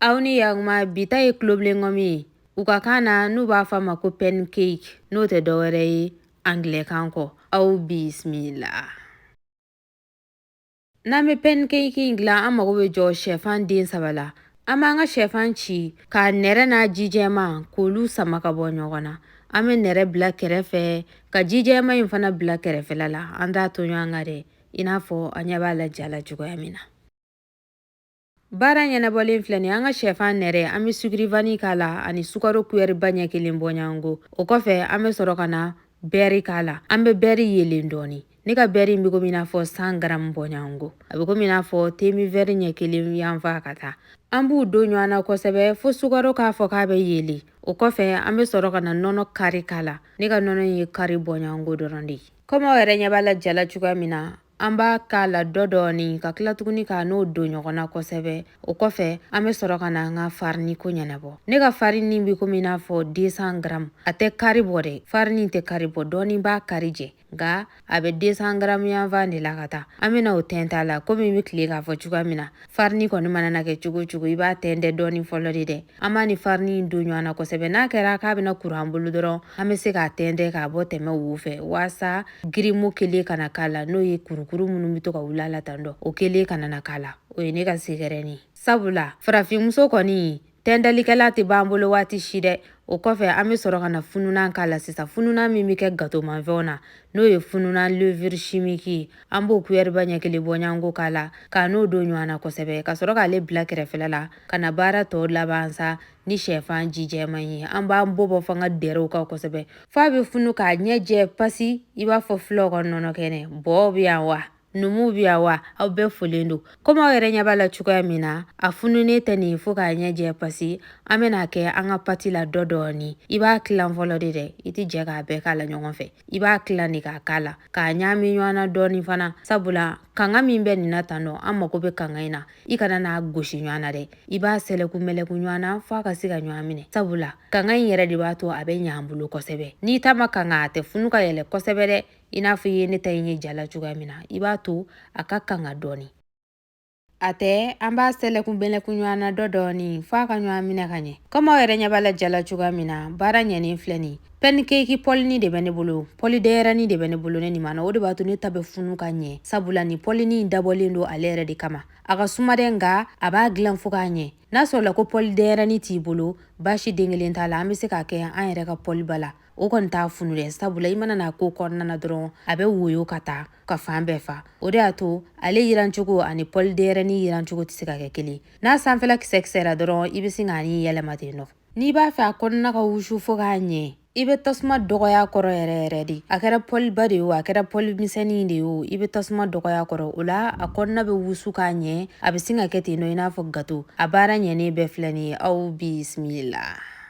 Auni yang ma bita ye kloblengomi ukakana nu b'a f'a ma ko pancake n'o tɛ dɔwɛrɛ ye anglais kan kɔ. Aw bismillah. N'an bɛ pancake in dilan an mago bɛ jɔ sɛfan den 3 la. An b'an ka sɛfan ci k'a nɛrɛ n'a ji jɛman k'olu sama ka bɔ ɲɔgɔn na. An bɛ nɛrɛ bila kɛrɛfɛ ka ji jɛman in fana bila kɛrɛfɛla la. An t'a to ɲɔgɔn kan dɛ, i n'a fɔ an ɲɛ b'a la ja la cogoya min na. Baara ɲɛnabɔlen filɛ nin ye, an ka sɛfan nɛrɛ an bɛ sukiri vanille k'a la ani sukaro cuillère ba ɲɛ 1 bɔ ɲɔgɔnko. O kɔfɛ an bɛ sɔrɔ ka na beurre k'a la. An bɛ beurre yelen dɔɔni. Ne ka beurre in bɛ komi i n'a fɔ 100 grammes bɔ ɲɔgɔnko. A bɛ komi i n'a fɔ temi verre ɲɛ 1 yanfa ka taa. An b'u don ɲɔgɔn na kosɛbɛ fo sukaro k'a fɔ k'a bɛ yelen. O kɔfɛ an bɛ sɔrɔ ka na nɔnɔ kari k'a la. Ne ka nɔnɔ in ye kari bɔ ɲɔgɔnko dɔrɔn de ye. Komi aw yɛrɛ ɲɛ b'a la ja la cogoya min na, an b'a k'a la dɔɔni ka tila tuguni k'a n'o don ɲɔgɔn na kosɛbɛ. O kɔfɛ an bɛ sɔrɔ ka na an ka farine ko ɲɛnabɔ. Ne ka farine bɛ komi i n'a fɔ 200 grammes. A tɛ kari bɔ dɛ. Farine tɛ kari bɔ, dɔɔni b'a kari jɛ. Nka a bɛ 200 grammes yanfan de la ka taa. An bɛna o tɛntɛn a la komi n bɛ tile k'a fɔ cogoya min na. Farine kɔni mana kɛ cogo o cogo i b'a tɛntɛn dɔɔni fɔlɔ de dɛ. An b'a ni farine don ɲɔgɔn na kosɛbɛ. N'a kɛra k'a bɛna kuru an bolo dɔrɔn an bɛ se k'a tɛntɛn k'a bɔ tɛmɛ wo fɛ walasa grimo kelen kana k'a la n'o ye kurukuru minnu bɛ to ka wuli a la tan dɔ. O kelen kana na k'a la. O ye ne ka secret ye. Sabula farafinmuso kɔni tɛntɛnlikɛla tɛ b'an bolo waati si dɛ. O kɔfɛ an bɛ sɔrɔ ka na fununan k'a la sisan. Fununan min bɛ kɛ gâteau manfɛnw na n'o ye fununan levure chimique ye. An b'o cuillère ba ɲɛ 1 bɔ ɲɔgɔnko k'a la k'a n'o don ɲɔgɔn na kosɛbɛ ka sɔrɔ k'ale bila kɛrɛfɛla la ka na baara tɔ laban sa ni sɛfan ji jɛman ye. An b'an bɔ fanga dɛrɛw kan kosɛbɛ f'a bɛ funu k'a ɲɛ jɛ pasi i b'a fɔ fulaw ka nɔnɔ kɛnɛ. Bɔw bɛ yan wa? Numu bɛ yan wa? Aw bɛɛ folen don. Komi aw yɛrɛ ɲɛ b'a la cogoya min na, a fununen tɛ nin fo k'a ɲɛ jɛ pasi. An bɛna kɛ an ka pati la dɔɔni. I b'a tilan fɔlɔ de dɛ. I tɛ jɛ k'a bɛɛ k'a la ɲɔgɔn fɛ. I b'a tilan de k'a k'a la. K'a ɲagami ɲɔgɔn na dɔɔni fana. Sabula kanga min bɛ nin na tan dɔ, an mago bɛ kanga in na. I kana n'a gosi ɲɔgɔn na dɛ. I b'a sɛlɛku mɛlɛku ɲɔgɔn na f'a ka se ka ɲɔgɔn minɛ. Sabula kanga in yɛrɛ de b'a to a bɛ ɲɛ an bolo kosɛbɛ. N'i ta ma kanga a tɛ funu ka yɛlɛ kosɛbɛ dɛ. I n'a fɔ i ye ne ta in ye ja la cogoya min na. I b'a to a ka kanga dɔɔni. A tɛ an b'a sɛlɛku mɛlɛku ɲɔgɔn na dɔɔni f'a ka ɲɔgɔn minɛ ka ɲɛ. Komi aw yɛrɛ ɲɛ b'a la ja la cogoya min na, baara ɲɛnen filɛ nin ye. Pancake pɔlini de bɛ ne bolo. Pɔli denyɛrɛni de bɛ ne bolo ne nin ma na. O de b'a to ne ta bɛ funu ka ɲɛ. Sabula ni pɔlini in dabɔlen don ale yɛrɛ de kama. A ka suma dɛ nka a b'a dilan fo k'a ɲɛ. N'a sɔrɔla ko pɔli denyɛrɛni t'i bolo, baasi den kelen t'a la. An bɛ se k'a kɛ an yɛrɛ ka pɔli ba la. O kɔni t'a funu dɛ. Sabula i mana n'a ko kɔnɔna na dɔrɔn a bɛ woyo ka taa ka fan bɛɛ fa. O de y'a to ale yirancogo ani pɔli denyɛrɛni yirancogo tɛ se ka kɛ kelen. N'a sanfɛla kisɛra dɔrɔn i bɛ se k'a ni yɛlɛma ten nɔ. N'i b'a fɛ a kɔnɔna ka wusu fo k'a ɲɛ, i bɛ tasuma dɔgɔya kɔrɔ yɛrɛ de. A kɛra pɔli ba de ye o, a kɛra pɔli misɛnnin de ye o, i bɛ tasuma dɔgɔya kɔrɔ. O la a kɔnɔna bɛ wusu k'a ɲɛ, a bɛ se ka kɛ ten nɔ i n'a fɔ gâteau. A baara ɲɛnen bɛɛ filɛ nin ye. Aw bismillah.